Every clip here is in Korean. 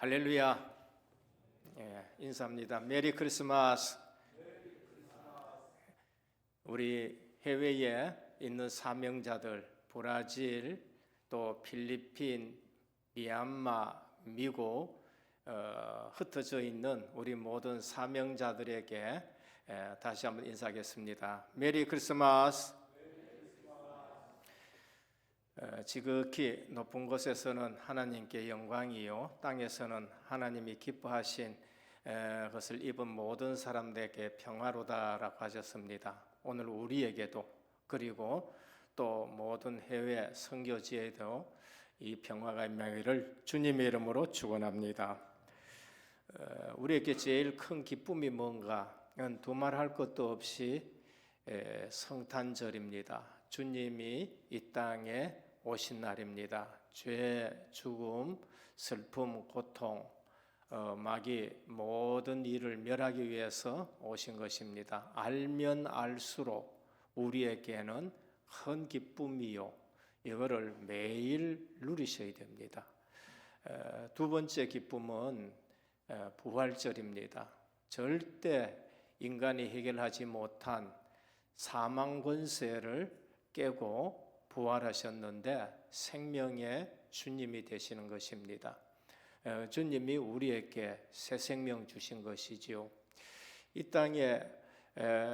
할렐루야. 인사합니다. 메리 크리스마스. 우리 해외에 있는 사명자들, 브라질, 또 필리핀, 미얀마, 미국 흩어져 있는 우리 모든 사명자들에게 다시 한번 인사하겠습니다. 메리 크리스마스. 지극히 높은 곳에서는 하나님께 영광이요, 땅에서는 하나님이 기뻐하신 것을 입은 모든 사람들에게 평화로다라고 하셨습니다. 오늘 우리에게도, 그리고 또 모든 해외 선교지에도 이 평화가 임하기를 주님의 이름으로 축원합니다. 우리에게 제일 큰 기쁨이 뭔가? 두말할 것도 없이 성탄절입니다. 주님이 이 땅에 오신 날입니다. 죄, 죽음, 슬픔, 고통, 마귀 모든 일을 멸하기 위해서 오신 것입니다. 알면 알수록 우리에게는 큰 기쁨이요, 이거를 매일 누리셔야 됩니다. 두 번째 기쁨은 부활절입니다. 절대 인간이 해결하지 못한 사망 권세를 깨고 부활하셨는데 생명의 주님이 되시는 것입니다. 주님이 우리에게 새 생명 주신 것이지요. 이 땅에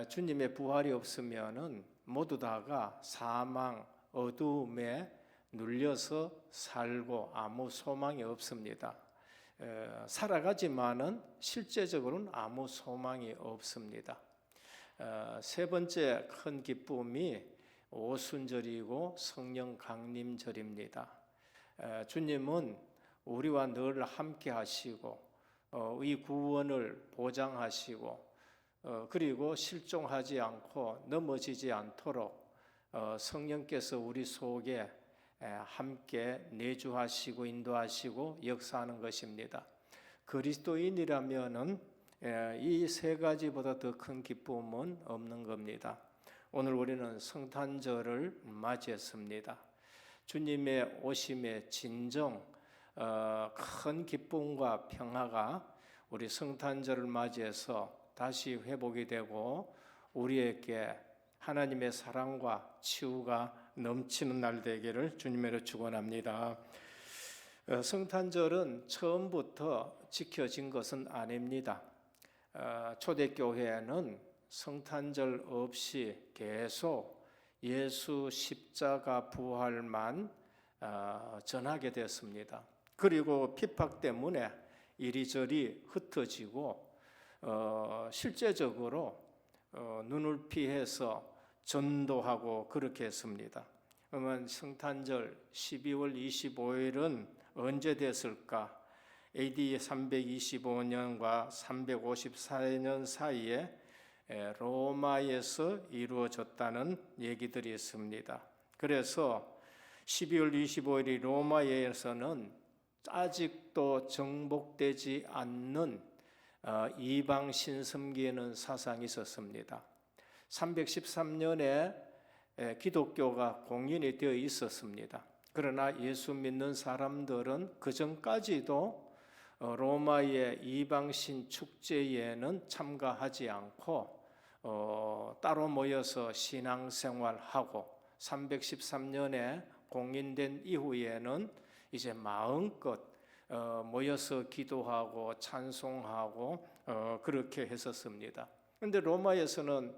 주님의 부활이 없으면은 모두 다가 사망, 어두움에 눌려서 살고 아무 소망이 없습니다. 살아가지만은 실제적으로는 아무 소망이 없습니다. 세 번째 큰 기쁨이 오순절이고 성령 강림절입니다. 주님은 우리와 늘 함께 하시고 이 구원을 보장하시고 그리고 실종하지 않고 넘어지지 않도록 성령께서 우리 속에 함께 내주하시고 인도하시고 역사하는 것입니다. 그리스도인이라면은 이 세 가지보다 더 큰 기쁨은 없는 겁니다. 오늘 우리는 성탄절을 맞이했습니다. 주님의 오심의 진정 큰 기쁨과 평화가 우리 성탄절을 맞이해서 다시 회복이 되고 우리에게 하나님의 사랑과 치유가 넘치는 날 되기를 주님으로 축원합니다. 성탄절은 처음부터 지켜진 것은 아닙니다. 초대교회는 성탄절 없이 계속 예수 십자가 부활만 전하게 됐습니다. 그리고 핍박 때문에 이리저리 흩어지고 실제적으로 눈을 피해서 전도하고 그렇게 했습니다. 그러면 성탄절 12월 25일은 언제 됐을까? AD 325년과 354년 사이에 로마에서 이루어졌다는 얘기들이 있습니다. 그래서 12월 25일이 로마에서는 아직도 정복되지 않는 이방 신섬기는 사상이 있었습니다. 313년에 기독교가 공인이 되어 있었습니다. 그러나 예수 믿는 사람들은 그 전까지도 로마의 이방신 축제에는 참가하지 않고 따로 모여서 신앙생활하고 313년에 공인된 이후에는 이제 마음껏 모여서 기도하고 찬송하고 그렇게 했었습니다. 그런데 로마에서는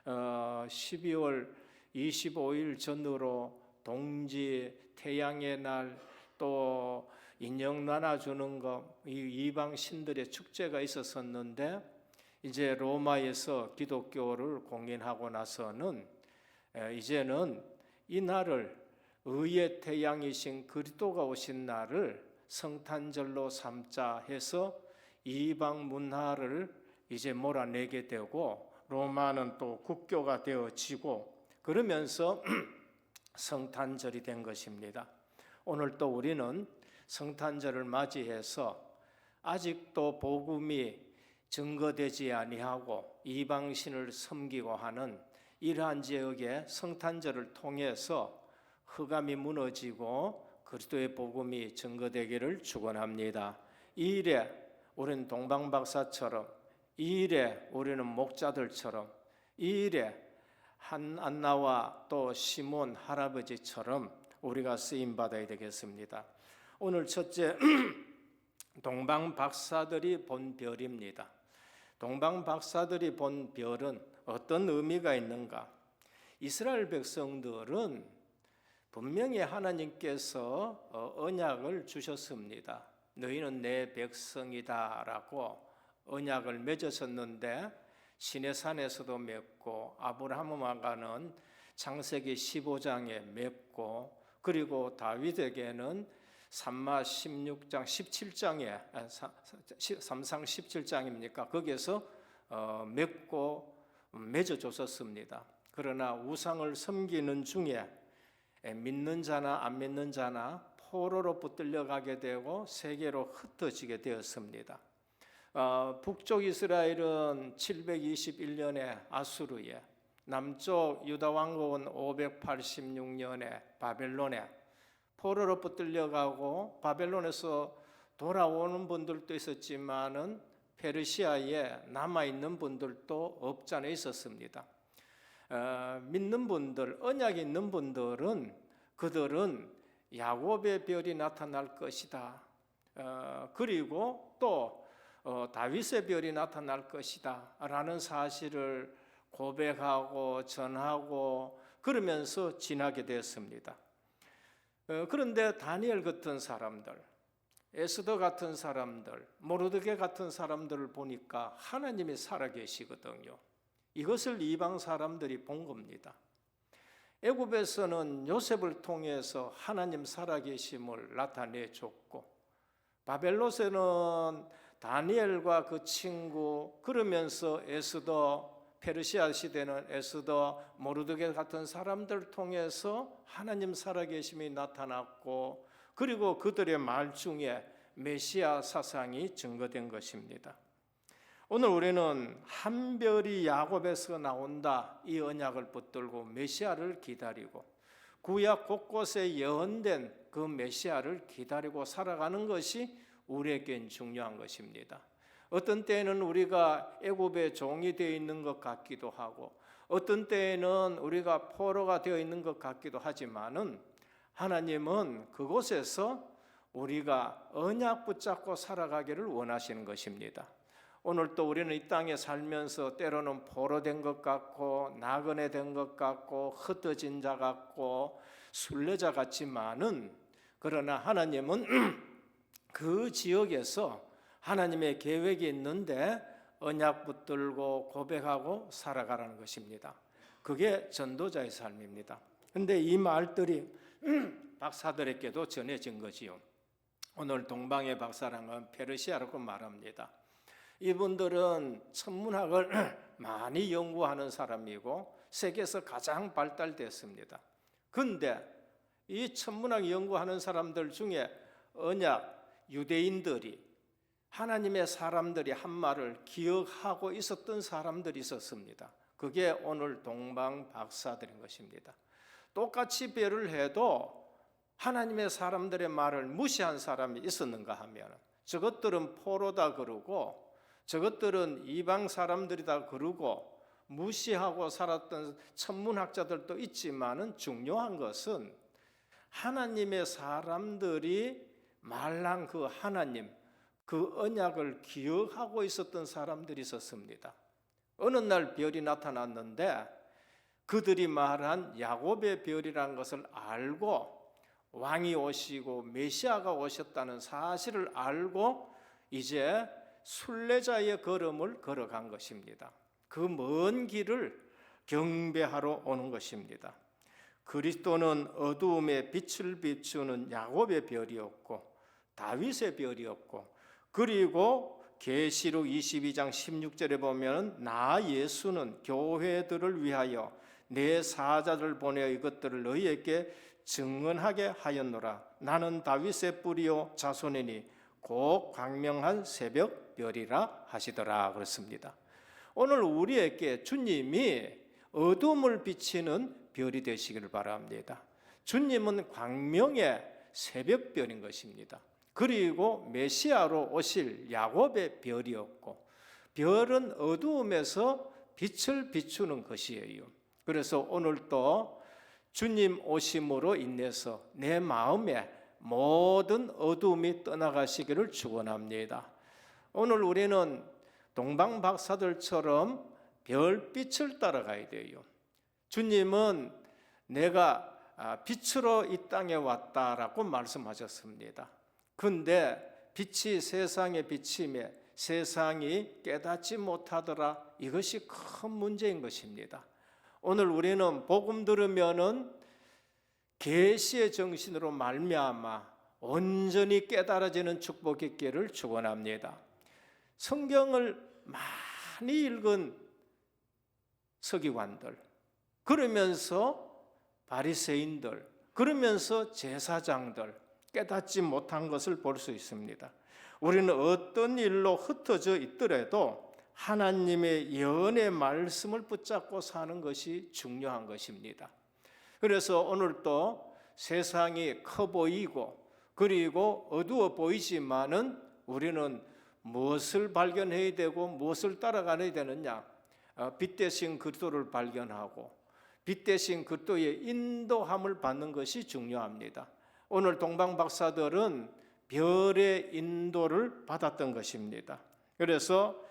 12월 25일 전으로 동지, 태양의 날, 또 인형 나눠주는 것, 이 이방 신들의 축제가 있었었는데 이제 로마에서 기독교를 공인하고 나서는 이제는 이 날을 의의 태양이신 그리스도가 오신 날을 성탄절로 삼자 해서 이방 문화를 이제 몰아내게 되고 로마는 또 국교가 되어지고 그러면서 성탄절이 된 것입니다. 오늘 또 우리는 성탄절을 맞이해서 아직도 복음이 증거되지 아니하고 이방신을 섬기고 하는 이러한 지역에 성탄절을 통해서 흑암이 무너지고 그리스도의 복음이 증거되기를 축원합니다. 이 일에 우리는 동방박사처럼, 이 일에 우리는 목자들처럼, 이 일에 안나와 또 시몬 할아버지처럼 우리가 쓰임받아야 되겠습니다. 오늘 첫째, 동방박사들이 본 별입니다. 동방박사들이 본 별은 어떤 의미가 있는가? 이스라엘 백성들은 분명히 하나님께서 언약을 주셨습니다. 너희는 내 백성이다 라고 언약을 맺으셨는데 시내산에서도 맺고 아브라함과는 창세기 15장에 맺고 그리고 다윗에게는 삼상 17장입니까? 거기에서 맺고 맺어줬었습니다. 그러나 우상을 섬기는 중에 믿는 자나 안 믿는 자나 포로로 붙들려 가게 되고 세계로 흩어지게 되었습니다. 북쪽 이스라엘은 721년에 아수르에, 남쪽 유다 왕국은 586년에 바벨론에 포로로 붙들려 가고 바벨론에서 돌아오는 분들도 있었지만은 페르시아에 남아 있는 분들도 없지 않아 있었습니다. 믿는 분들, 언약이 있는 분들은 그들은 야곱의 별이 나타날 것이다. 그리고 또 다윗의 별이 나타날 것이다 라는 사실을 고백하고 전하고 그러면서 지나게 되었습니다. 그런데 다니엘 같은 사람들, 에스더 같은 사람들, 모르드게 같은 사람들을 보니까 하나님이 살아계시거든요. 이것을 이방 사람들이 본 겁니다. 애굽에서는 요셉을 통해서 하나님 살아계심을 나타내줬고 바벨론에서는 다니엘과 그 친구 그러면서 에스더, 페르시아 시대는 에스더, 모르드게 같은 사람들 통해서 하나님 살아계심이 나타났고 그리고 그들의 말 중에 메시아 사상이 증거된 것입니다. 오늘 우리는 한 별이 야곱에서 나온다 이 언약을 붙들고 메시아를 기다리고 구약 곳곳에 예언된 그 메시아를 기다리고 살아가는 것이 우리에겐 중요한 것입니다. 어떤 때에는 우리가 애굽의 종이 되어 있는 것 같기도 하고 어떤 때에는 우리가 포로가 되어 있는 것 같기도 하지만은 하나님은 그곳에서 우리가 언약 붙잡고 살아가기를 원하시는 것입니다. 오늘 또 우리는 이 땅에 살면서 때로는 포로된 것 같고 나그네 된 것 같고 흩어진 자 같고 순례자 같지만은 그러나 하나님은 그 지역에서 하나님의 계획이 있는데 언약 붙들고 고백하고 살아가라는 것입니다. 그게 전도자의 삶입니다. 그런데 이 말들이 박사들에게도 전해진 거지요. 오늘 동방의 박사라는 건 페르시아라고 말합니다. 이분들은 천문학을 많이 연구하는 사람이고 세계에서 가장 발달됐습니다. 그런데 이 천문학 연구하는 사람들 중에 언약 유대인들이 하나님의 사람들이 한 말을 기억하고 있었던 사람들이 있었습니다. 그게 오늘 동방 박사들인 것입니다. 똑같이 별을 해도 하나님의 사람들의 말을 무시한 사람이 있었는가 하면 저것들은 포로다 그러고 저것들은 이방 사람들이다 그러고 무시하고 살았던 천문학자들도 있지만은 중요한 것은 하나님의 사람들이 말한 그 하나님, 그 언약을 기억하고 있었던 사람들이 있었습니다. 어느 날 별이 나타났는데 그들이 말한 야곱의 별이라는 것을 알고 왕이 오시고 메시아가 오셨다는 사실을 알고 이제 순례자의 걸음을 걸어간 것입니다. 그 먼 길을 경배하러 오는 것입니다. 그리스도는 어두움에 빛을 비추는 야곱의 별이었고 다윗의 별이었고 그리고 계시록 22장 16절에 보면 나 예수는 교회들을 위하여 내 사자를 보내어 이것들을 너희에게 증언하게 하였노라. 나는 다윗의 뿌리요 자손이니 곧 광명한 새벽 별이라 하시더라 그렇습니다. 오늘 우리에게 주님이 어둠을 비치는 별이 되시기를 바랍니다. 주님은 광명의 새벽별인 것입니다. 그리고 메시아로 오실 야곱의 별이었고, 별은 어두움에서 빛을 비추는 것이에요. 그래서 오늘도 주님 오심으로 인해서 내 마음에 모든 어두움이 떠나가시기를 축원합니다. 오늘 우리는 동방 박사들처럼 별빛을 따라가야 돼요. 주님은 내가 빛으로 이 땅에 왔다라고 말씀하셨습니다. 그런데 빛이 세상에 비치며 세상이 깨닫지 못하더라. 이것이 큰 문제인 것입니다. 오늘 우리는 복음 들으면은 계시의 정신으로 말미암아 온전히 깨달아지는 축복이 있기를 축원합니다. 성경을 많이 읽은 서기관들, 그러면서 바리새인들, 그러면서 제사장들 깨닫지 못한 것을 볼 수 있습니다. 우리는 어떤 일로 흩어져 있더라도 하나님의 예언의 말씀을 붙잡고 사는 것이 중요한 것입니다. 그래서 오늘도 세상이 커 보이고 그리고 어두워 보이지만은 우리는 무엇을 발견해야 되고 무엇을 따라가야 되느냐? 빛 대신 그리스도를 발견하고 빛 대신 그리스도의 인도함을 받는 것이 중요합니다. 오늘 동방 박사들은 별의 인도를 받았던 것입니다. 그래서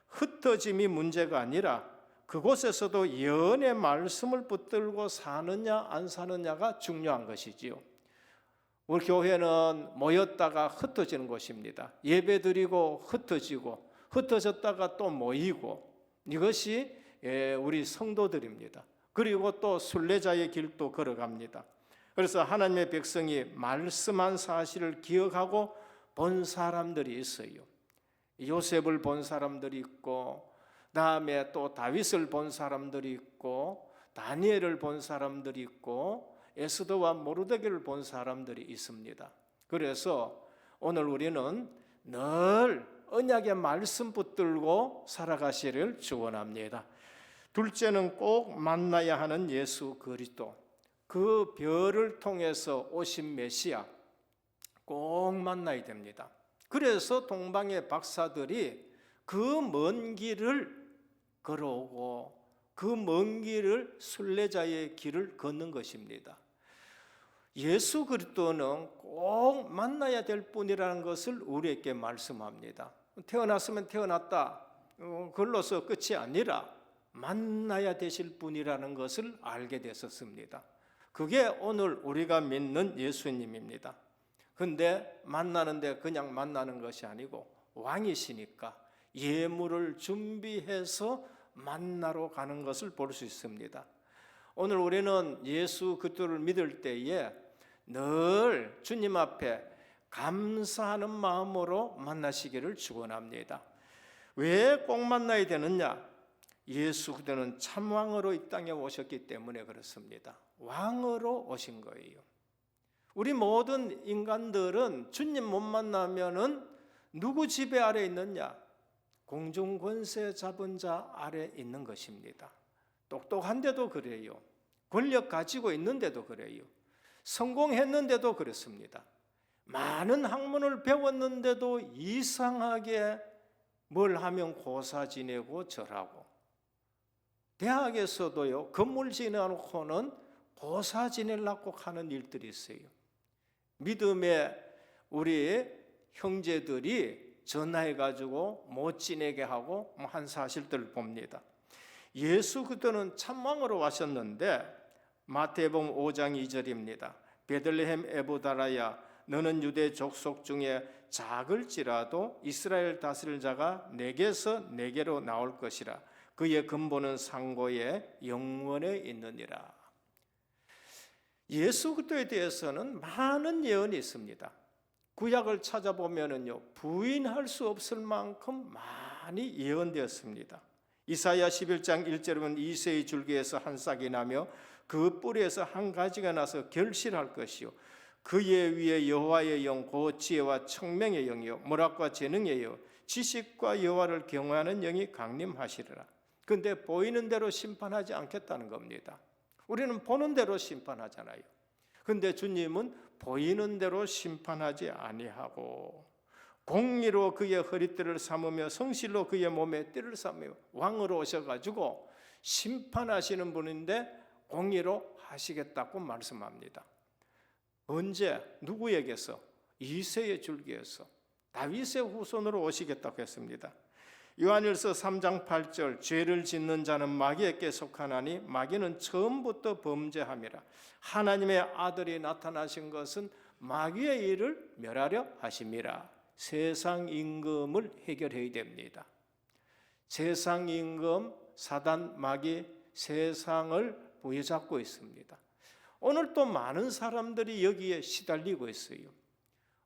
흩어짐이 문제가 아니라 그곳에서도 예언의 말씀을 붙들고 사느냐 안 사느냐가 중요한 것이지요. 우리 교회는 모였다가 흩어지는 곳입니다. 예배드리고 흩어지고 흩어졌다가 또 모이고, 이것이 우리 성도들입니다. 그리고 또 순례자의 길도 걸어갑니다. 그래서 하나님의 백성이 말씀한 사실을 기억하고 본 사람들이 있어요. 요셉을 본 사람들이 있고, 다음에 또 다윗을 본 사람들이 있고, 다니엘을 본 사람들이 있고, 에스더와 모르드게를 본 사람들이 있습니다. 그래서 오늘 우리는 늘 언약의 말씀 붙들고 살아가시를 축원합니다. 둘째는 꼭 만나야 하는 예수 그리스도, 그 별을 통해서 오신 메시아 꼭 만나야 됩니다. 그래서 동방의 박사들이 그 먼 길을 걸어오고 그 먼 길을 순례자의 길을 걷는 것입니다. 예수 그리스도는 꼭 만나야 될 분이라는 것을 우리에게 말씀합니다. 태어났으면 태어났다, 그걸로서 끝이 아니라 만나야 되실 분이라는 것을 알게 됐었습니다. 그게 오늘 우리가 믿는 예수님입니다. 근데 만나는데 그냥 만나는 것이 아니고 왕이시니까 예물을 준비해서 만나러 가는 것을 볼 수 있습니다. 오늘 우리는 예수 그리스도를 믿을 때에 늘 주님 앞에 감사하는 마음으로 만나시기를 축원합니다. 왜 꼭 만나야 되느냐? 예수 그리스도는 참 왕으로 이 땅에 오셨기 때문에 그렇습니다. 왕으로 오신 거예요. 우리 모든 인간들은 주님 못 만나면은 누구 지배 아래 있느냐? 공중 권세 잡은 자 아래 있는 것입니다. 똑똑한데도 그래요. 권력 가지고 있는데도 그래요. 성공했는데도 그렇습니다. 많은 학문을 배웠는데도 이상하게 뭘 하면 고사 지내고 절하고, 대학에서도요 건물 지내놓고는 고사 지내려고 하는 일들이 있어요. 믿음의 우리 형제들이 전화해가지고 못 지내게 하고 한 사실들을 봅니다. 예수 그리스도는 참왕으로 와셨는데 마태복음 5장 2절입니다. 베들레헴 에보다라야, 너는 유대 족속 중에 작을지라도 이스라엘 다스릴 자가 내게서 내게로 나올 것이라. 그의 근본은 상고에 영원에 있느니라. 예수 그리스도에 대해서는 많은 예언이 있습니다. 구약을 찾아보면은요 부인할 수 없을 만큼 많이 예언되었습니다. 이사야 11장 1절에 보면 이새의 줄기에서 한 싹이 나며 그 뿌리에서 한 가지가 나서 결실할 것이요 그의 위에 여호와의 영 곧 지혜와 청명의 영이요 모략과 재능의 영 지식과 여호와를 경외하는 영이 강림하시리라. 그런데 보이는 대로 심판하지 않겠다는 겁니다. 우리는 보는 대로 심판하잖아요. 그런데 주님은 보이는 대로 심판하지 아니하고 공의로 그의 허리띠를 삼으며 성실로 그의 몸에 띠를 삼으며 왕으로 오셔가지고 심판하시는 분인데 공의로 하시겠다고 말씀합니다. 언제? 누구에게서? 이새의 줄기에서 다윗의 후손으로 오시겠다고 했습니다. 요한일서 3장 8절 죄를 짓는 자는 마귀에게 속하나니 마귀는 처음부터 범죄함이라. 하나님의 아들이 나타나신 것은 마귀의 일을 멸하려 하심이라. 세상 임금을 해결해야 됩니다. 세상 임금, 사단, 마귀, 세상을 부여잡고 있습니다. 오늘 또 많은 사람들이 여기에 시달리고 있어요.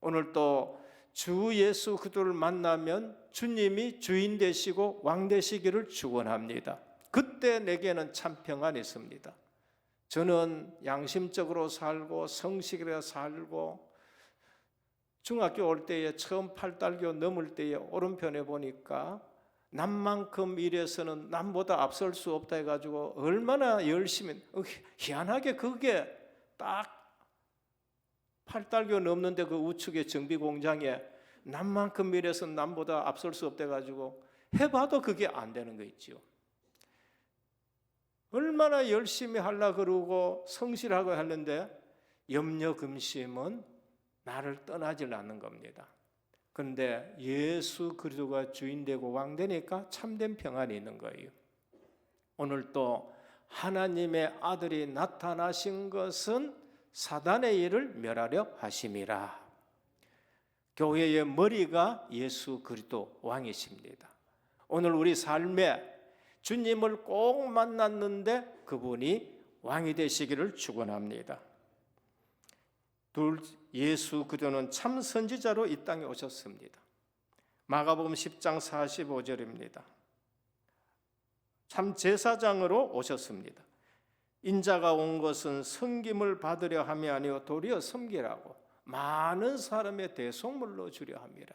오늘 또 주 예수 그리스도를 만나면 주님이 주인 되시고 왕 되시기를 축원합니다. 그때 내게는 참 평안이 있습니다. 저는 양심적으로 살고 성실하게 살고 중학교 올 때에 처음 8달교 넘을 때에 오른편에 보니까 남만큼 일해서는 남보다 앞설 수 없다 해가지고 얼마나 열심히, 희한하게 그게 딱 8달교 넘는데 그 우측의 정비 공장에 남만큼 일해서 남보다 앞설 수 없다 해가지고 해봐도 그게 안 되는 거 있죠. 얼마나 열심히 하려고 그러고 성실하고 하는데 염려 근심은 나를 떠나질 않는 겁니다. 그런데 예수 그리스도가 주인 되고 왕 되니까 참된 평안이 있는 거예요. 오늘 또 하나님의 아들이 나타나신 것은 사단의 일을 멸하려 하심이라. 교회의 머리가 예수 그리스도 왕이십니다. 오늘 우리 삶에 주님을 꼭 만났는데 그분이 왕이 되시기를 축원합니다. 둘, 예수 그리스도는 참 선지자로 이 땅에 오셨습니다. 마가복음 10장 45절입니다. 참 제사장으로 오셨습니다. 인자가 온 것은 섬김을 받으려 함이 아니요 도리어 섬기라고 많은 사람의 대속물로 주려 함이라.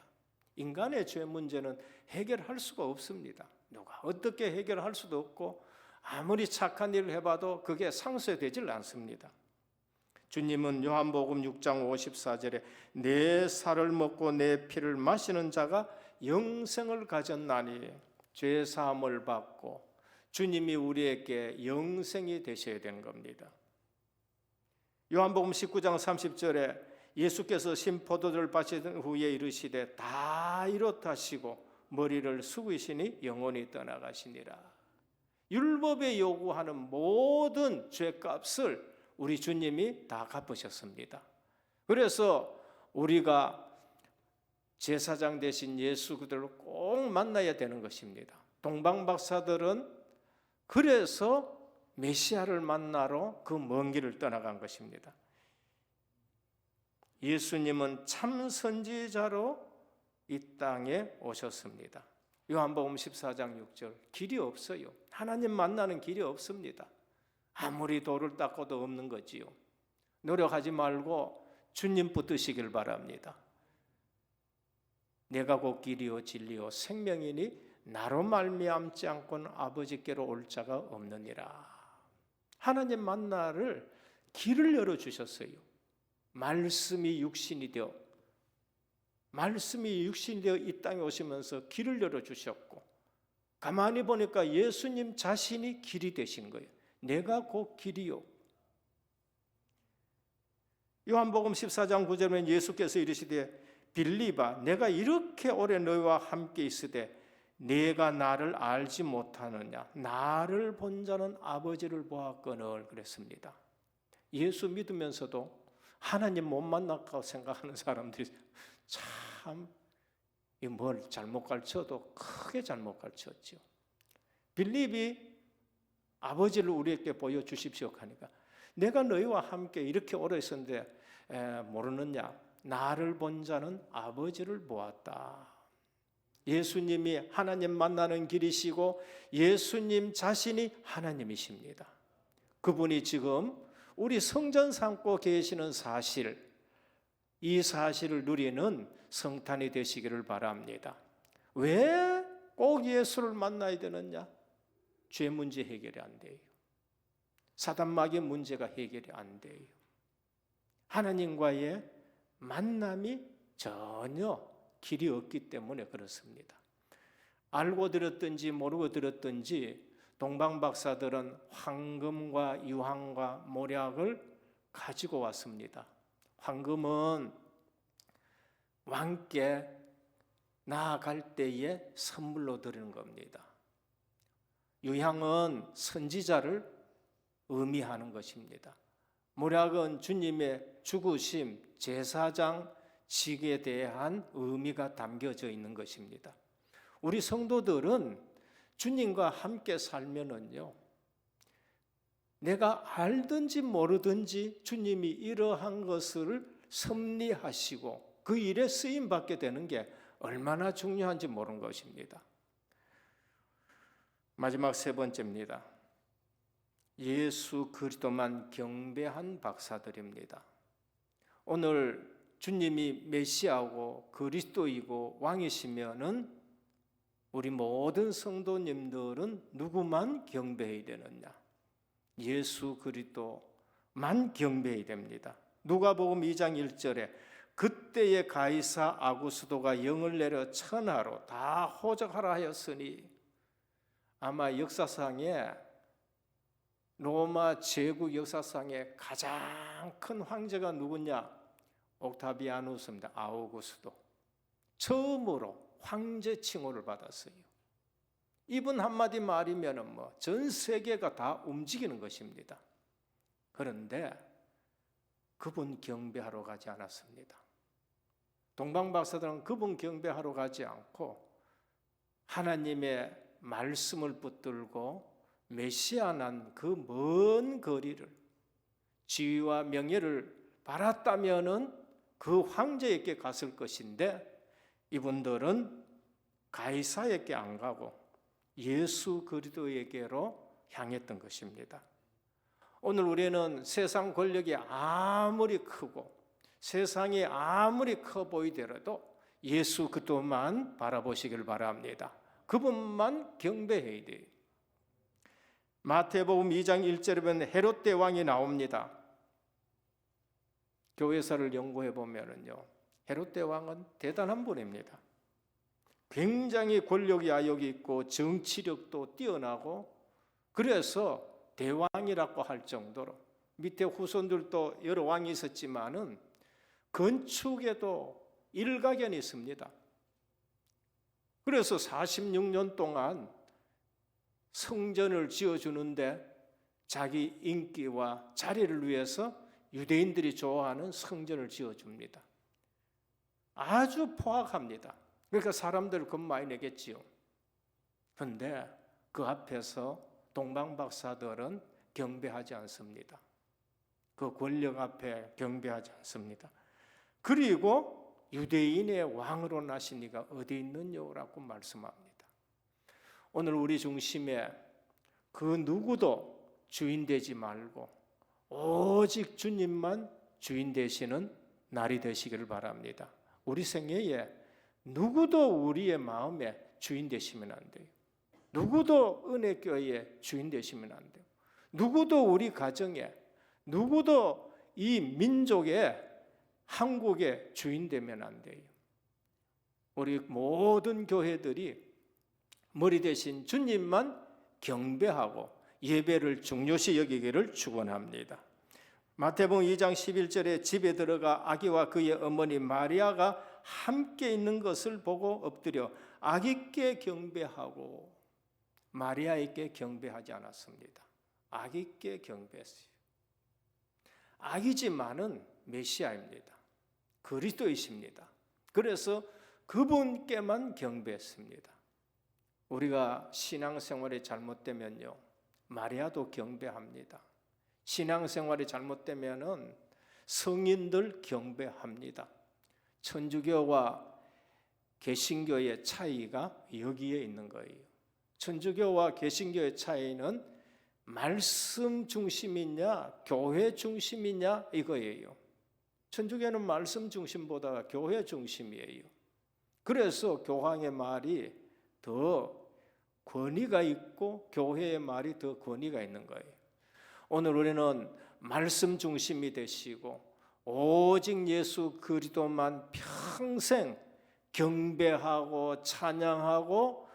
인간의 죄 문제는 해결할 수가 없습니다. 누가 어떻게 해결할 수도 없고 아무리 착한 일을 해봐도 그게 상쇄되질 않습니다. 주님은 요한복음 6장 54절에 내 살을 먹고 내 피를 마시는 자가 영생을 가졌나니 죄 사함을 받고 주님이 우리에게 영생이 되셔야 되는 겁니다. 요한복음 19장 30절에 예수께서 신포도주를 바치던 후에 이르시되 다 이렇다 하시고 머리를 숙이시니 영혼이 떠나가시니라. 율법에 요구하는 모든 죄값을 우리 주님이 다 갚으셨습니다. 그래서 우리가 제사장 되신 예수 그들을 꼭 만나야 되는 것입니다. 동방박사들은 그래서 메시아를 만나러 그 먼 길을 떠나간 것입니다. 예수님은 참 선지자로 이 땅에 오셨습니다. 요한복음 14장 6절 길이 없어요. 하나님 만나는 길이 없습니다. 아무리 돌을 닦아도 없는 거지요. 노력하지 말고 주님 붙드시길 바랍니다. 내가 곧 길이요 진리요 생명이니 나로 말미암지 않고는 아버지께로 올 자가 없느니라. 하나님 만나를 길을 열어주셨어요. 말씀이 육신이 되어 이 땅에 오시면서 길을 열어주셨고 가만히 보니까 예수님 자신이 길이 되신 거예요. 내가 곧 길이요. 요한복음 14장 9절에 예수께서 이르시되 빌리바 내가 이렇게 오래 너희와 함께 있으되 네가 나를 알지 못하느냐 나를 본 자는 아버지를 보았거늘 그랬습니다. 예수 믿으면서도 하나님 못 만났다고 생각하는 사람들이 참 뭘 잘못 가르쳐도 크게 잘못 가르쳤죠. 빌립이 아버지를 우리에게 보여주십시오 하니까 내가 너희와 함께 이렇게 오래 있었는데 모르느냐 나를 본 자는 아버지를 보았다. 예수님이 하나님 만나는 길이시고 예수님 자신이 하나님이십니다. 그분이 지금 우리 성전 삼고 계시는 사실, 이 사실을 누리는 성탄이 되시기를 바랍니다. 왜 꼭 예수를 만나야 되느냐? 죄 문제 해결이 안 돼요. 사단 마귀 문제가 해결이 안 돼요. 하나님과의 만남이 전혀 길이 없기 때문에 그렇습니다. 알고 들었든지 모르고 들었든지 동방박사들은 황금과 유황과 모략을 가지고 왔습니다. 황금은 왕께 나아갈 때에 선물로 드리는 겁니다. 유향은 선지자를 의미하는 것입니다. 모략은 주님의 죽으심, 제사장직에 대한 의미가 담겨져 있는 것입니다. 우리 성도들은 주님과 함께 살면은요, 내가 알든지 모르든지 주님이 이러한 것을 섭리하시고 그 일에 쓰임 받게 되는 게 얼마나 중요한지 모르는 것입니다. 마지막 세 번째입니다. 예수 그리스도만 경배한 박사들입니다. 오늘 주님이 메시아고 그리스도이고 왕이시면은 우리 모든 성도님들은 누구만 경배해야 되느냐? 예수 그리스도만 경배해야 됩니다. 누가복음 2장 1절에 그때의 가이사 아구스도가 영을 내려 천하로 다 호적하라 하였으니, 아마 역사상에 로마 제국 역사상에 가장 큰 황제가 누구냐? 옥타비아누스입니다. 아우구스도. 처음으로 황제 칭호를 받았어요. 이분 한마디 말이면 전 세계가 다 움직이는 것입니다. 그런데 그분 경배하러 가지 않았습니다. 동방박사들은 그분 경배하러 가지 않고 하나님의 말씀을 붙들고 메시아 난 그 먼 거리를, 지위와 명예를 바랐다면은 그 황제에게 갔을 것인데, 이분들은 가이사에게 안 가고 예수 그리스도에게로 향했던 것입니다. 오늘 우리는 세상 권력이 아무리 크고 세상이 아무리 커 보이더라도 예수 그리스도만 바라보시길 바랍니다. 그분만 경배해야 돼요. 마태복음 2장 1절에 보면 헤롯 대왕이 나옵니다. 교회사를 연구해 보면은요, 헤롯 대왕은 대단한 분입니다. 굉장히 권력이 아역이 있고 정치력도 뛰어나고, 그래서 대왕이라고 할 정도로, 밑에 후손들도 여러 왕이 있었지만은 건축에도 일가견이 있습니다. 그래서 46년 동안 성전을 지어주는데 자기 인기와 자리를 위해서 유대인들이 좋아하는 성전을 지어줍니다. 아주 포악합니다. 그러니까 사람들 겁 많이 내겠지요. 그런데 그 앞에서 동방박사들은 경배하지 않습니다. 그 권력 앞에 경배하지 않습니다. 그리고 유대인의 왕으로 나신 이가 어디 있느냐라고 말씀합니다. 오늘 우리 중심에 그 누구도 주인 되지 말고 오직 주님만 주인 되시는 날이 되시기를 바랍니다. 우리 생애에 누구도 우리의 마음에 주인 되시면 안 돼요. 누구도 은혜교회에 주인 되시면 안 돼요. 누구도 우리 가정에, 누구도 이 민족의, 한국의 주인 되면 안 돼요. 우리 모든 교회들이 머리 대신 주님만 경배하고 예배를 중요시 여기기를 축원합니다. 마태복음 2장 11절에 집에 들어가 아기와 그의 어머니 마리아가 함께 있는 것을 보고 엎드려 아기께 경배하고, 마리아에게 경배하지 않았습니다. 아기께 경배했어요. 아기지만은 메시아입니다. 그리스도이십니다. 그래서 그분께만 경배했습니다. 우리가 신앙생활이 잘못되면요, 마리아도 경배합니다. 신앙생활이 잘못되면은 성인들 경배합니다. 천주교와 개신교의 차이가 여기에 있는 거예요. 천주교와 개신교의 차이는 말씀 중심이냐 교회 중심이냐 이거예요. 천주교는 말씀 중심보다 교회 중심이에요. 그래서 교황의 말이 더 권위가 있고 교회의 말이 더 권위가 있는 거예요. 오늘 우리는 말씀 중심이 되시고 오직 예수 그리스도만 평생 경배하고 찬양하고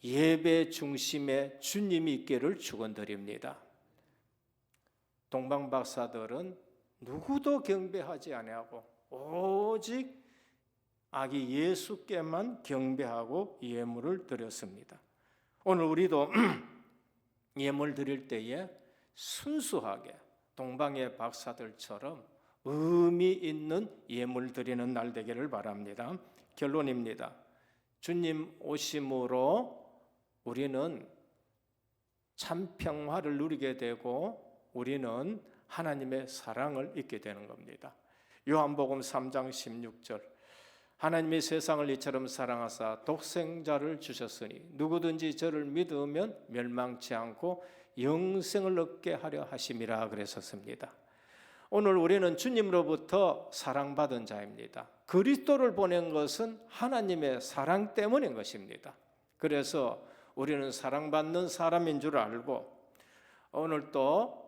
예배 중심에 주님이 있기를 축원드립니다. 동방박사들은 누구도 경배하지 아니하고 오직 아기 예수께만 경배하고 예물을 드렸습니다. 오늘 우리도 예물 드릴 때에 순수하게 동방의 박사들처럼 의미 있는 예물 드리는 날 되기를 바랍니다. 결론입니다. 주님 오심으로 우리는 참 평화를 누리게 되고 우리는 하나님의 사랑을 잊게 되는 겁니다. 요한복음 3장 16절 하나님이 세상을 이처럼 사랑하사 독생자를 주셨으니 누구든지 저를 믿으면 멸망치 않고 영생을 얻게 하려 하심이라 그랬었습니다. 오늘 우리는 주님으로부터 사랑받은 자입니다. 그리스도를 보낸 것은 하나님의 사랑 때문인 것입니다. 그래서 우리는 사랑받는 사람인 줄 알고 오늘 또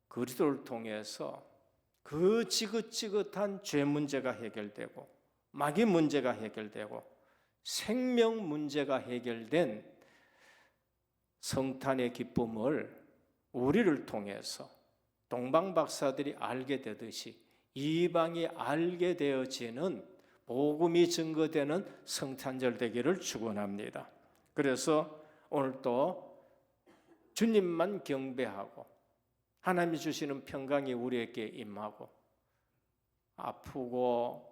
그리스도를 통해서 그 지긋지긋한 죄 문제가 해결되고 마귀 문제가 해결되고 생명 문제가 해결된 성탄의 기쁨을 우리를 통해서 동방박사들이 알게 되듯이 이방이 알게 되어지는 복음이 증거되는 성탄절 되기를 축원합니다. 그래서 오늘 또 주님만 경배하고 하나님이 주시는 평강이 우리에게 임하고 아프고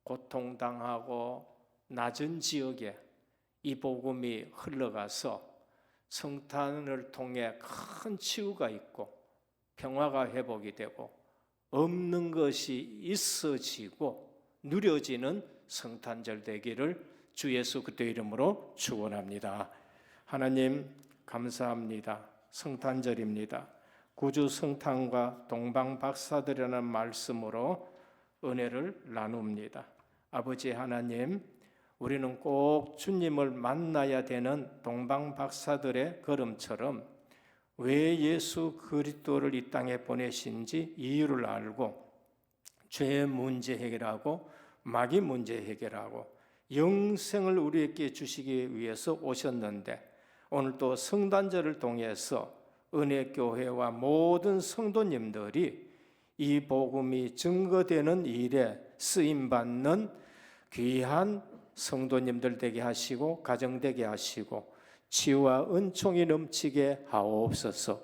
고통당하고 낮은 지역에 이 복음이 흘러가서 성탄을 통해 큰 치유가 있고 평화가 회복이 되고 없는 것이 있어지고 누려지는 성탄절 되기를 주 예수 그리스도의 이름으로 축원합니다. 하나님 감사합니다. 성탄절입니다. 구주 성탄과 동방 박사들이라는 말씀으로 은혜를 나눕니다. 아버지 하나님, 우리는 꼭 주님을 만나야 되는 동방 박사들의 걸음처럼 왜 예수 그리스도를 이 땅에 보내신지 이유를 알고 죄 문제 해결하고 마귀 문제 해결하고 영생을 우리에게 주시기 위해서 오셨는데 오늘 또 성탄절을 통해서 은혜교회와 모든 성도님들이 이 복음이 증거되는 일에 쓰임받는 귀한 성도님들 되게 하시고 가정 되게 하시고 치유와 은총이 넘치게 하옵소서.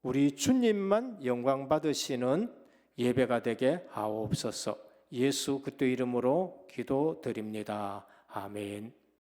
우리 주님만 영광 받으시는 예배가 되게 하옵소서. 예수 그리스도 이름으로 기도드립니다. 아멘.